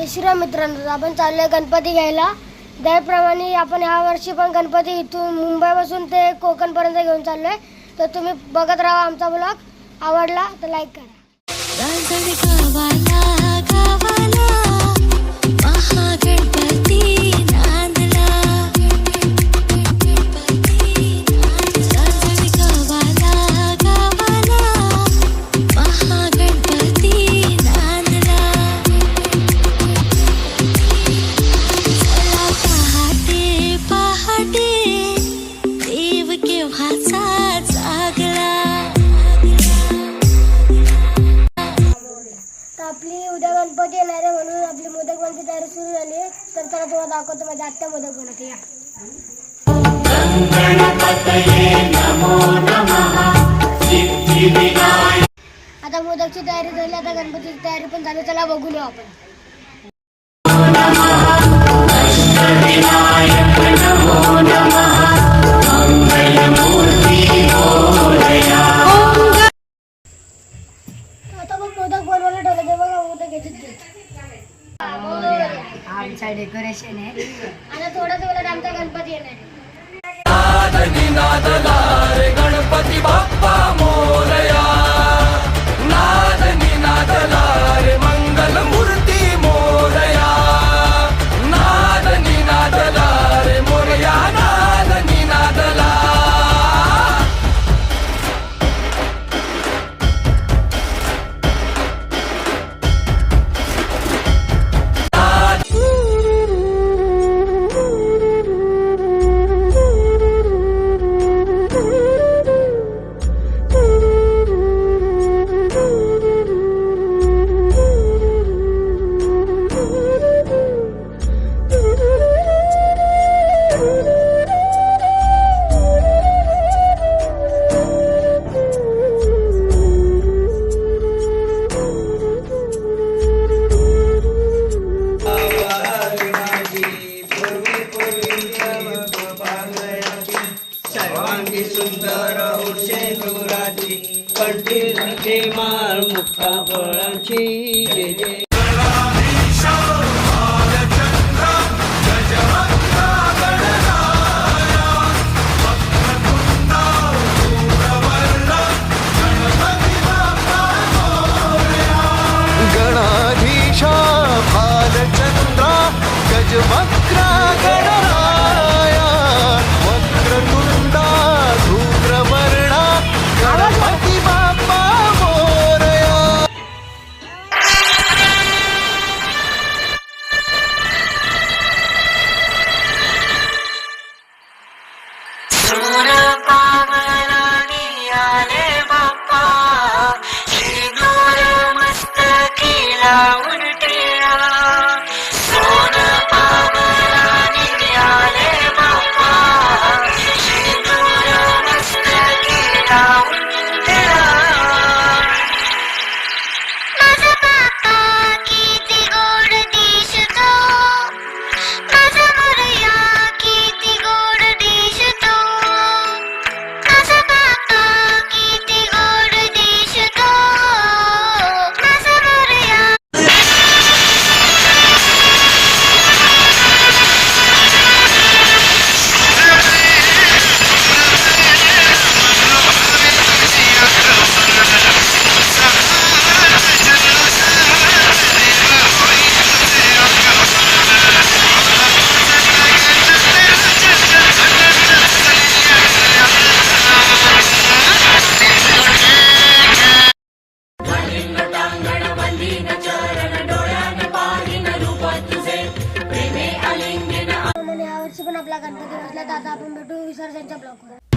जय श्रीराम मित्रांनो, आपण चाललोय गणपती घ्यायला. त्याप्रमाणे आपण ह्या वर्षी पण गणपती इथून मुंबईपासून ते कोकणपर्यंत घेऊन चाललोय. तर तुम्ही बघत राहा आमचा ब्लॉग. आवडला तर लाईक करा. आपली उद्या गणपती येणार आहे म्हणून आपली मोदक बनवायची तयारी सुरू झाली आहे. तर चला तुम्हाला दाखवतो माझ्या आत्या मोदक बनवते. या आता मोदकची तयारी झाली, आता गणपतीची तयारी पण झाली. चला बघून येऊ आपण. आमचा डेकोरेशन आहे आणि थोड्याच वेळात आमचा गणपती येणार आहे. गणपती बाप्पा मोरया, नाद निनादला रे मंगल मूर्ती मोरया, नाद निनादला रे मोरया, नाद निनादला. सुंदर उर्षे दुराची कंठी माळ मुक्ता फळाची जय जय. गणाधीशा भालचंद्रा गजवक्रा गणराया वक्रतुंडा धूम्रवर्णा गणपती बाप्पा मोरया. पण आपला गणपती बसला. तर आता आपण भेटू विसर्जनच्या ब्लॉगवर.